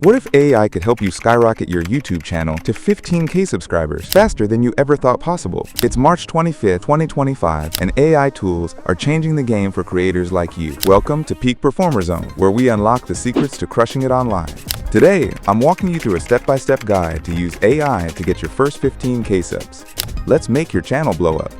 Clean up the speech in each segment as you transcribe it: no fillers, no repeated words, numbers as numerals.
What if AI could help you skyrocket your YouTube channel to 15K subscribers faster than you ever thought possible? It's March 25th, 2025, and AI tools are changing the game for creators like you. Welcome to Peak Performer Zone, where we unlock the secrets to crushing it online. Today, I'm walking you through a step-by-step guide to use AI to get your first 15K subs. Let's make your channel blow up.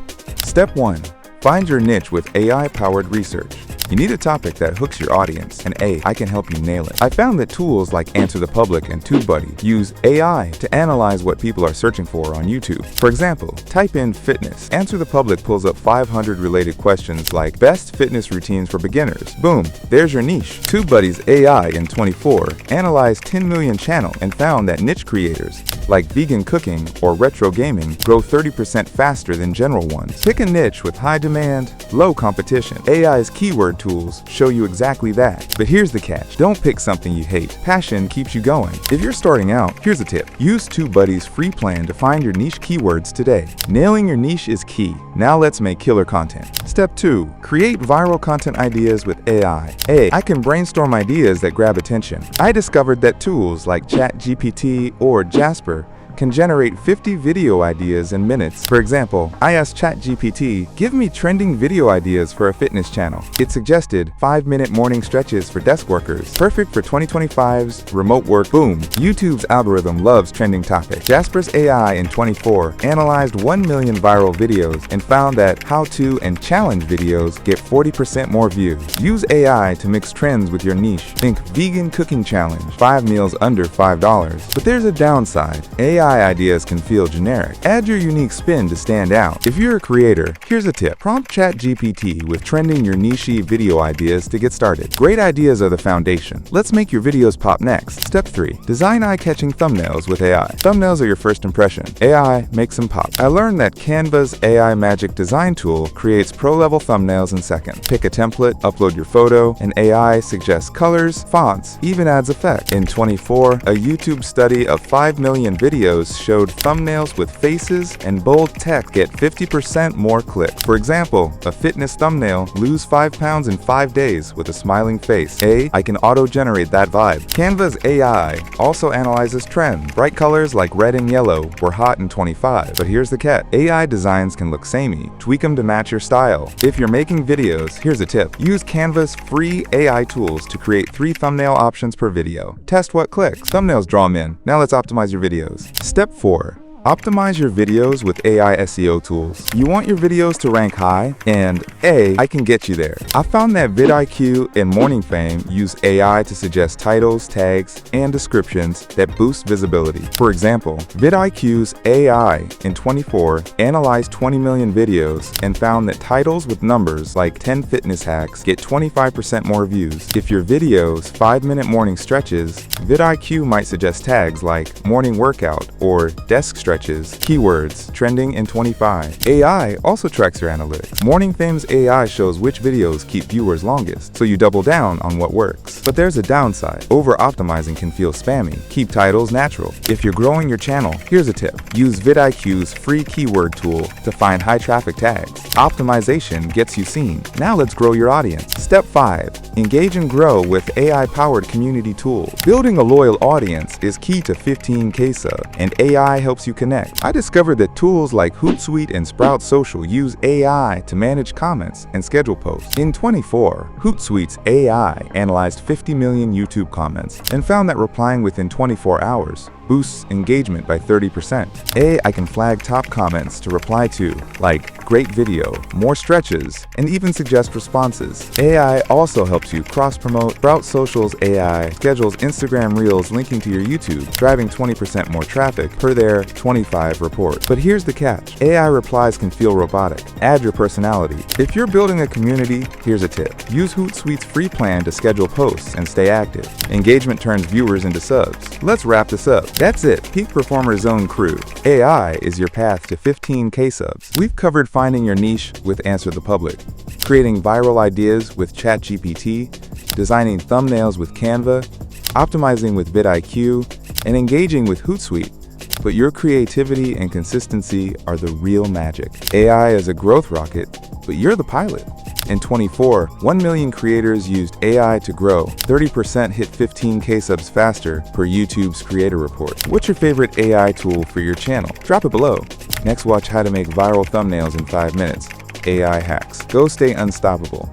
Step 1. Find your niche with AI-powered research. You need a topic that hooks your audience, and AI can help you nail it. I found that tools like AnswerThePublic and TubeBuddy use AI to analyze what people are searching for on YouTube. For example, type in fitness. AnswerThePublic pulls up 500 related questions like best fitness routines for beginners. Boom, there's your niche. TubeBuddy's AI in 24 analyzed 10 million channels and found that niche creators like vegan cooking or retro gaming grow 30% faster than general ones. Pick a niche with high demand, low competition. AI's keyword tools show you exactly that. But here's the catch. Don't pick something you hate. Passion keeps you going. If you're starting out, here's a tip. Use TubeBuddy's free plan to find your niche keywords today. Nailing your niche is key. Now let's make killer content. Step 2. Create viral content ideas with AI. I can brainstorm ideas that grab attention. I discovered that tools like ChatGPT or Jasper can generate 50 video ideas in minutes. For example, I asked ChatGPT, give me trending video ideas for a fitness channel. It suggested 5-minute morning stretches for desk workers, perfect for 2025's remote work. Boom! YouTube's algorithm loves trending topics. Jasper's AI in 24 analyzed 1 million viral videos and found that how-to and challenge videos get 40% more views. Use AI to mix trends with your niche. Think vegan cooking challenge, 5 meals under $5. But there's a downside. AI ideas can feel generic. Add your unique spin to stand out. If you're a creator, here's a tip. Prompt ChatGPT with trending your niche video ideas to get started. Great ideas are the foundation. Let's make your videos pop next. Step 3. Design eye-catching thumbnails with AI. Thumbnails are your first impression. AI makes them pop. I learned that Canva's AI Magic Design tool creates pro-level thumbnails in seconds. Pick a template, upload your photo, and AI suggests colors, fonts, even adds effects. In 24, a YouTube study of 5 million videos showed thumbnails with faces and bold text get 50% more clicks. For example, a fitness thumbnail, lose 5 pounds in 5 days with a smiling face. I can auto-generate that vibe. Canva's AI also analyzes trends. Bright colors like red and yellow were hot in 25, but here's the catch. AI designs can look samey. Tweak them to match your style. If you're making videos, here's a tip. Use Canva's free AI tools to create 3 thumbnail options per video. Test what clicks. Thumbnails draw them in. Now let's optimize your videos. Step 4. Optimize your videos with AI SEO tools. You want your videos to rank high, and I can get you there. I found that vidIQ and Morningfame use AI to suggest titles, tags, and descriptions that boost visibility. For example, vidIQ's AI in 24 analyzed 20 million videos and found that titles with numbers like 10 fitness hacks get 25% more views. If your video's 5-minute morning stretches, vidIQ might suggest tags like morning workout or desk stretches. Keywords trending in 25. AI also tracks your analytics. Morningfame's AI shows which videos keep viewers longest, so you double down on what works. But there's a downside. Over-optimizing can feel spammy. Keep titles natural. If you're growing your channel, here's a tip. Use vidIQ's free keyword tool to find high-traffic tags. Optimization gets you seen. Now let's grow your audience. Step 5. Engage and grow with AI-powered community tools. Building a loyal audience is key to 15K sub, and AI helps you connect. I discovered that tools like Hootsuite and Sprout Social use AI to manage comments and schedule posts. In 24, Hootsuite's AI analyzed 50 million YouTube comments and found that replying within 24 hours boosts engagement by 30%. I can flag top comments to reply to, like great video, more stretches, and even suggest responses. AI also helps you cross-promote. Sprout Social's AI schedules Instagram Reels linking to your YouTube, driving 20% more traffic per their 25 report. But here's the catch. AI replies can feel robotic. Add your personality. If you're building a community, here's a tip. Use Hootsuite's free plan to schedule posts and stay active. Engagement turns viewers into subs. Let's wrap this up. That's it. Peak Performer Zone crew. AI is your path to 15K subs. We've covered finding your niche with AnswerThePublic, creating viral ideas with ChatGPT, designing thumbnails with Canva, optimizing with vidIQ, and engaging with Hootsuite. But your creativity and consistency are the real magic. AI is a growth rocket, but you're the pilot. In 24, 1 million creators used AI to grow. 30% hit 15K subs faster per YouTube's Creator Report. What's your favorite AI tool for your channel? Drop it below. Next, watch how to make viral thumbnails in 5 minutes. AI hacks. Go stay unstoppable.